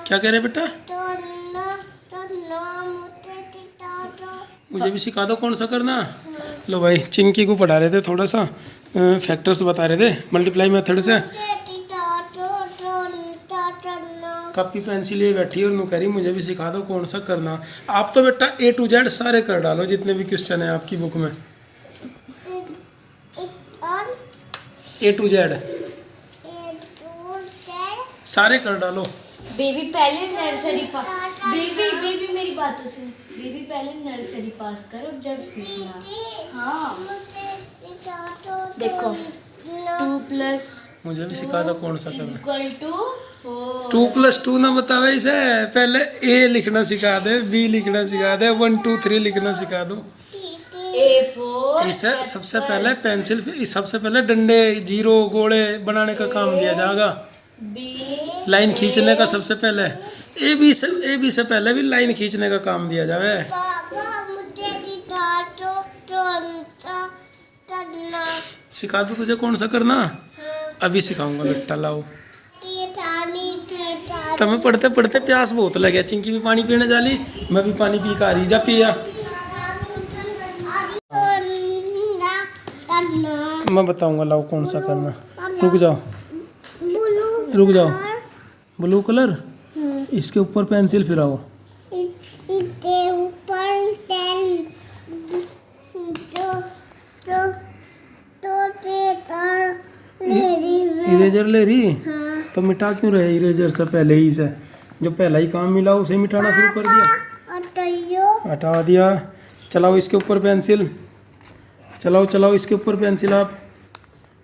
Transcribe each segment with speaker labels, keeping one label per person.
Speaker 1: क्या कह रहे बेटा? मुझे भी सिखा दो कौन सा करना। लो भाई, चिंकी को पढ़ा रहे थे थोड़ा सा, फैक्टर्स बता रहे थे मल्टीप्लाई मेथड से। कॉपी पेंसिल ये बैठी और नु कह रही मुझे भी सिखा दो कौन सा करना। आप तो बेटा A to Z सारे कर डालो जितने भी क्वेश्चन है आपकी बुक में, A to Z सारे कर डालो।
Speaker 2: बेबी पहले नर्सरी पास, बेबी मेरी बात तो सुन। बेबी पहले नर्सरी पास करो जब सीखना। हाँ देखो 2 प्लस
Speaker 1: मुझे भी सिखा दो कौन सा करना।
Speaker 2: Equal to 4।
Speaker 1: 2 + 2 ना बतावे इसे, पहले A लिखना सिखा दे, B लिखना सिखा दे, 1 2 3 लिखना सिखा दो।
Speaker 2: A4
Speaker 1: इसे सबसे पहले पेंसिल, सबसे पहले डंडे जीरो गोले बनाने का काम दिया जाएगा।
Speaker 2: B
Speaker 1: लाइन खींचने का सबसे पहले ए बी से पहले भी लाइन खींचने का काम दिया जावे। सिखा दो तुझे कौन सा करना। अभी सिखाऊंगा बेटा, लाओ। तुम्हें पढ़ते पढ़ते प्यास बहुत लगे, चिंकी भी पानी पीने जाली, मैं भी पानी पी कर आ रही, जा पिया। मैं बताऊंगा, लाओ कौन सा करना। रुक जाओ। ब्लू कलर, इसके ऊपर पेंसिल फिराओ। इरेजर ले रही। हाँ। तो मिटा क्यों रहे इरेजर से पहले ही से? जो पहला ही काम मिला उसे मिटाना शुरू कर दिया। हटा दिया। चलाओ इसके ऊपर पेंसिल, चलाओ इसके ऊपर पेंसिल। आप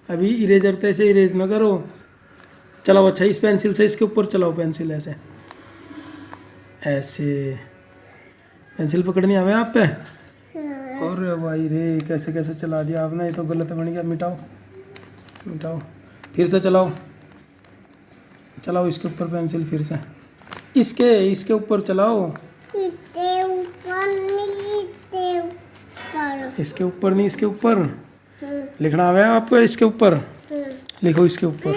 Speaker 1: अभी इरेजर तो ऐसे इरेज ना करो। चलाओ, अच्छा इस पेंसिल से इसके ऊपर चलाओ पेंसिल, ऐसे पेंसिल पकड़नी हमें आप पे। और भाई रे, कैसे कैसे चला दिया आपने, ये तो गलत बन गया। मिटाओ फिर से चलाओ इसके ऊपर पेंसिल, फिर से इसके ऊपर चलाओ। इसके ऊपर नहीं, इसके ऊपर लिखना है आपको। इसके ऊपर लिखो, इसके ऊपर।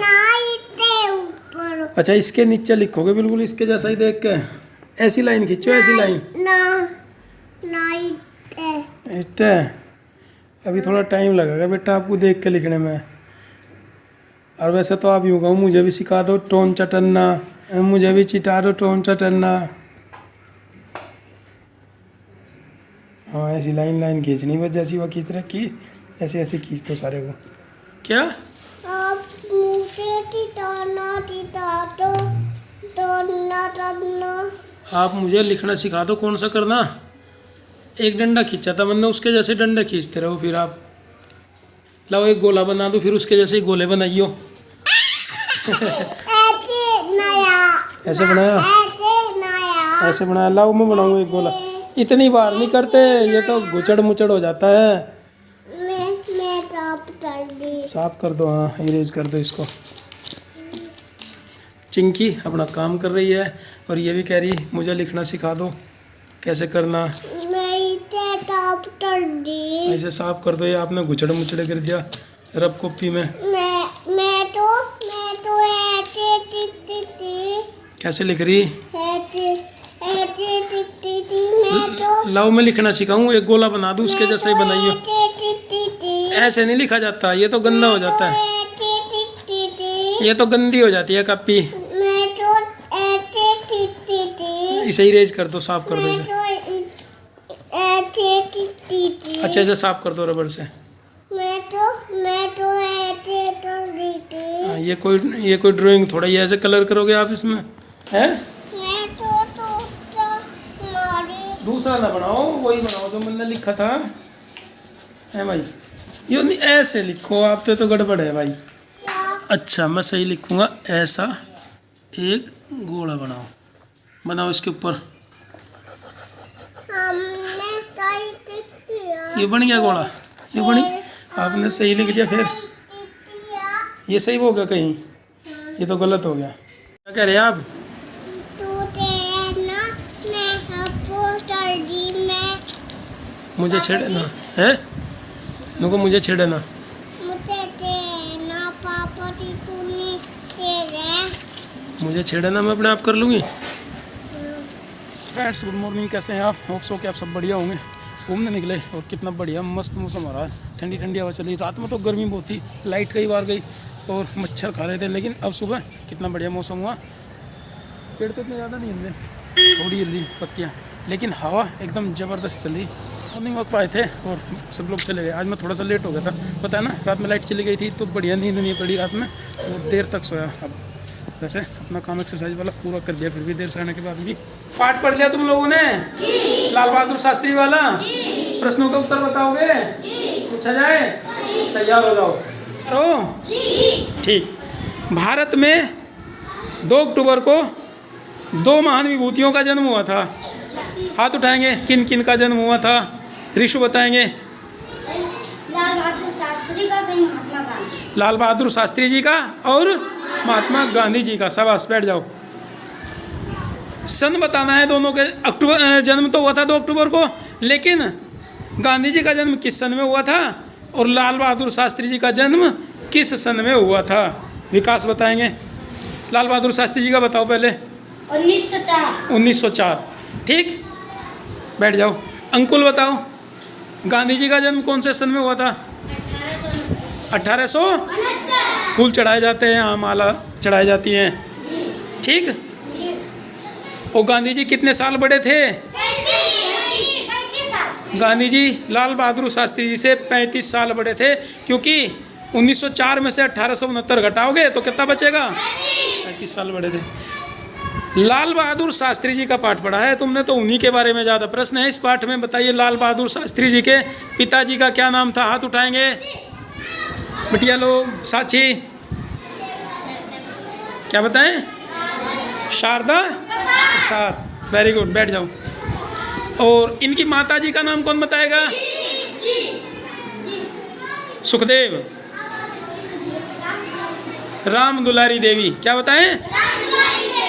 Speaker 1: अच्छा इसके नीचे लिखोगे बिल्कुल इसके जैसा ही देख के। ऐसी लाइन खींचो, ऐसी लाइन। अभी थोड़ा टाइम लगेगा बेटा आपको देख के लिखने में। और वैसे तो आप यूँ कहूँ, मुझे भी सिखा दो टोन चटन्ना, मुझे भी चिटा दो टोन चटन्ना। हाँ ऐसी लाइन खींचनी बस, जैसी वो खींच रखी ऐसे ऐसे खींच दो सारे को। क्या आप मुझे लिखना सिखा दो कौन सा करना। एक डंडा खींचा था मैंने, उसके जैसे डंडे खींचते रहो। फिर आप लाओ एक गोला बना दो, फिर उसके जैसे ही गोले बनाइयो। ऐसे बनाया, ऐसे बनाया। लाओ मैं बनाऊँ एक गोला। इतनी बार नहीं करते, ये तो गुचड़ मुचड़ हो जाता है। साफ कर दो। हाँ इरेज कर दो इसको। चिंकी अपना काम कर रही है और ये भी कह रही मुझे लिखना सिखा दो कैसे करना। ऐसे साफ कर दो। ये आपने गुचड़ मुचड़े कर दिया रब कॉपी में। कैसे लिख रही? लाओ मैं लिखना सिखाऊं, एक गोला बना दूं उसके जैसा ही बनाइए। ऐसे नहीं लिखा जाता, ये तो गंदा हो जाता है, ये तो गंदी हो जाती है कॉपी। इसे इरेज कर दो, साफ कर दो इसे। अच्छे से साफ कर दो रबड़ से। हाँ, ये कोई ड्राइंग थोड़ा ही ऐसे कलर करोगे आप इसमें है? दूसरा ना बनाओ, वही बनाओ जो मैंने लिखा था है भाई। ये नहीं ऐसे लिखो, आप तो गड़बड़ है भाई। अच्छा मैं सही लिखूंगा। ऐसा एक गोला बनाओ इसके ऊपर। ये बन गया गोला, ये बनी। आपने सही लिख दिया। फिर ये सही हो गया कहीं, ये तो गलत हो गया। क्या कह रहे हैं आप? मुझे छेड़ना है, नुको मुझे छेड़ना। मुझे छेड़ना मैं अपने आप कर लूँगी। फ्रेंड्स गुड मॉर्निंग, कैसे हैं आप? होप सो कि आप सब बढ़िया होंगे। घूमने निकले और कितना बढ़िया मस्त मौसम हो रहा है, ठंडी ठंडी हवा चली। रात में तो गर्मी बहुत थी, लाइट कई बार गई और मच्छर खा रहे थे, लेकिन अब सुबह कितना बढ़िया मौसम हुआ। पेड़ तो इतने ज़्यादा नहीं हिल रहे, थोड़ी हिल रही पत्तियाँ, लेकिन हवा एकदम ज़बरदस्त चली। मॉर्निंग वॉक पाए थे और सब लोग चले गए। आज मैं थोड़ा सा लेट हो गया था, पता है ना, रात में लाइट चली गई थी तो बढ़िया नींद नहीं पड़ी रात में और देर तक सोया। अब वैसे अपना काम एक्सरसाइज वाला पूरा कर दिया, फिर भी देर से आने के बाद भी। पाठ पढ़ लिया तुम लोगों ने? लाल बहादुर शास्त्री वाला। प्रश्नों का उत्तर बताओगे? पूछा जाए? तैयार हो जाओ। ठीक। भारत में 2 अक्टूबर को 2 महान विभूतियों का जन्म हुआ था। हाथ उठाएंगे, किन किन का जन्म हुआ था? ऋषु बताएंगे।
Speaker 3: लाल बहादुर शास्त्री का, सही महात्मा गांधी।
Speaker 1: लाल बहादुर शास्त्री जी का और महात्मा गांधी जी का। शाबाश, बैठ जाओ। सन बताना है दोनों के। अक्टूबर जन्म तो हुआ था 2 अक्टूबर को, लेकिन गांधी जी का जन्म किस सन में हुआ था और लाल बहादुर शास्त्री जी का जन्म किस सन में हुआ था? विकास बताएंगे। लाल बहादुर शास्त्री जी का बताओ पहले।
Speaker 3: 1904।
Speaker 1: 1904। ठीक, बैठ जाओ। अंकुल बताओ, गांधी जी का जन्म कौन से सन में हुआ था? 1800। फूल चढ़ाए जाते हैं, यहाँ माला चढ़ाई जाती हैं। ठीक। और गांधी जी कितने साल बड़े थे? गांधी जी लाल बहादुर शास्त्री जी से 35 साल बड़े थे, क्योंकि 1904 में से 1869 घटाओगे तो कितना बचेगा? 35 साल बड़े थे। लाल बहादुर शास्त्री जी का पाठ पढ़ा है तुमने, तो उन्हीं के बारे में ज़्यादा प्रश्न है इस पाठ में। बताइए, लाल बहादुर शास्त्री जी के पिताजी का क्या नाम था? हाथ उठाएंगे बिटिया लोग। साक्षी, क्या बताएं? शारदा प्रसाद। वेरी गुड, बैठ जाओ। और इनकी माता जी का नाम कौन बताएगा? सुखदेव। राम दुलारी देवी। क्या बताएं?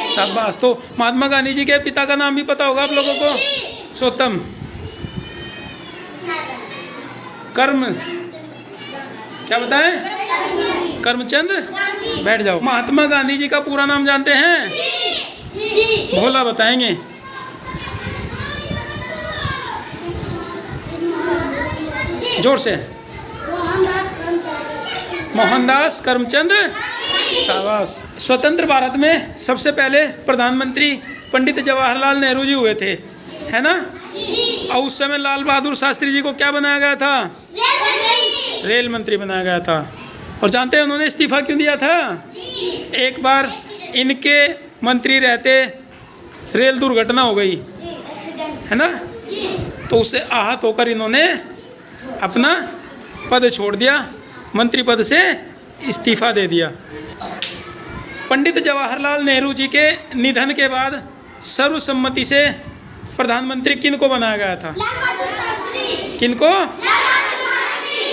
Speaker 1: शाबाश। तो महात्मा गांधी जी के पिता का नाम भी पता होगा आप लोगों को? सोतम। कर्म, क्या बताएं? करमचंद। बैठ जाओ। महात्मा गांधी जी का पूरा नाम जानते हैं? भोला बताएंगे। जोर से। मोहनदास करमचंद। शाबाश। स्वतंत्र भारत में सबसे पहले प्रधानमंत्री पंडित जवाहरलाल नेहरू जी हुए थे, है ना? और उस समय लाल बहादुर शास्त्री जी को क्या बनाया गया था? रेल मंत्री बनाया गया था। और जानते हैं उन्होंने इस्तीफा क्यों दिया था? एक बार इनके मंत्री रहते रेल दुर्घटना हो गई, है ना? तो उससे आहत होकर इन्होंने अपना पद छोड़ दिया, मंत्री पद से इस्तीफा दे दिया। पंडित जवाहरलाल नेहरू जी के निधन के बाद सर्वसम्मति से प्रधानमंत्री किन को बनाया गया था? किन को?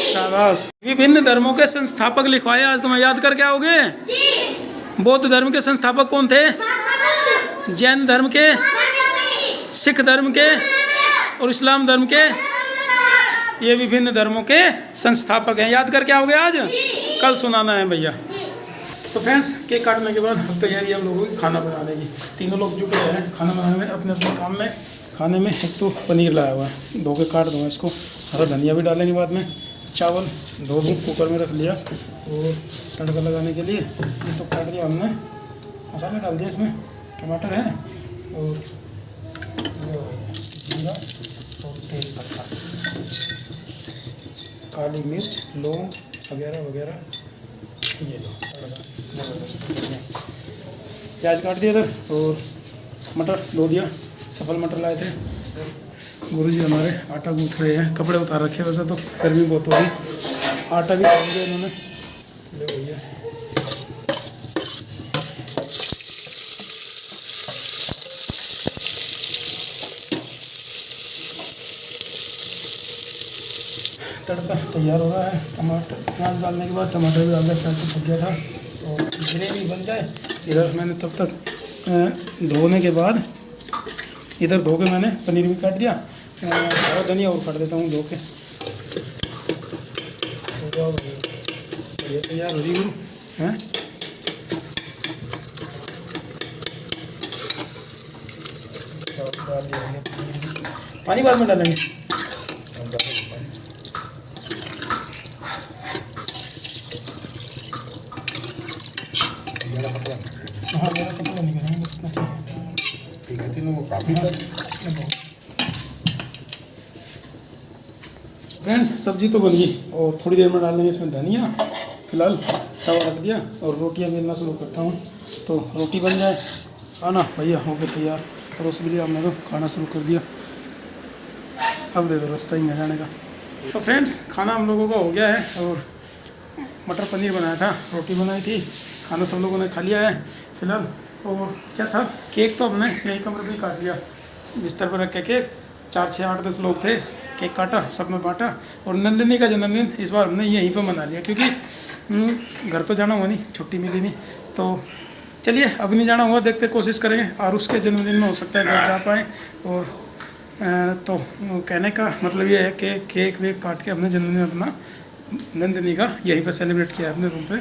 Speaker 1: शाबाश। विभिन्न धर्मों के संस्थापक लिखवाए आज तुम्हें, याद करके आओगे? बौद्ध धर्म के संस्थापक कौन थे? जैन धर्म के, सिख धर्म के और इस्लाम धर्म के। ये विभिन्न धर्मों के संस्थापक हैं, याद करके आओगे आज? कल सुनाना है भैया। तो फ्रेंड्स, केक काटने के बाद अब तैयारी हम लोगों की खाना बनाने की। तीनों लोग जुट गए हैं खाना बनाने में अपने अपने काम में। खाने में एक तो पनीर लाया हुआ है, धो के काट दूँगा इसको। हरा धनिया भी डालेंगे बाद में। चावल धो दूँ, कुकर में रख लिया। और तड़का लगाने के लिए ये तो काट दिया हमने, मसाले डाल दिया इसमें। टमाटर है और जीरा और तेज पत्ता, काली मिर्च, लौंग वगैरह वगैरह। ये लो तड़का ज़बरदस्त। प्याज काट दिया इधर और मटर धो दिया। सफल मटर लाए थे। गुरुजी हमारे आटा गूँथ रहे हैं, कपड़े उतार रखे। वैसे तो गर्मी बहुत हो रही, आटा भी डाल दिया इन्होंने। ले भैया, तड़का तैयार हो रहा है। टमाटर प्याज डालने के बाद टमाटर भी डाल दिया, प्याज तो पक गया था। और ग्रेवी बन जाए, इधर मैंने तब तक धोने के बाद इधर धो के मैंने पनीर भी काट दिया। और धनिया और काट देता हूँ धो के। बढ़िया तैयार हो रही है। डाल दिया। पानी बाद में डालेंगे। हाँ मेरा पतला नहीं करेंगे, बस इतना ठीक है।
Speaker 4: वो काफ़ी
Speaker 1: फ्रेंड्स सब्जी तो बन गई और थोड़ी देर में डाल देंगे इसमें धनिया। फिलहाल तवा रख दिया और रोटियां बेलना शुरू करता हूँ, तो रोटी बन जाए। खाना भैया हो गया तैयार, परोस भी लिया हमने, तो खाना शुरू कर दिया। अब दे दो रास्ता ही न जाने का। तो फ्रेंड्स खाना हम लोगों का हो गया है और मटर पनीर बनाया था, रोटी बनाई थी, खाना सब लोगों ने खा लिया है फिलहाल। और क्या था, केक तो हमने यही कमरे में काट लिया, बिस्तर पर रख के केक। 4, 6, 8, 10 लोग थे, केक काटा, सब में बांटा। और नंदिनी का जन्मदिन इस बार हमने यहीं पर मना लिया, क्योंकि घर तो जाना हुआ नहीं, छुट्टी मिली नहीं। तो चलिए अब नहीं जाना हुआ, देखते कोशिश करेंगे और उसके जन्मदिन में हो सकता है घर जा पाएँ। और तो कहने का मतलब ये है कि केक वेक काट के हमने जन्मदिन अपना नंदिनी का यहीं पर सेलिब्रेट किया अपने रूम पे।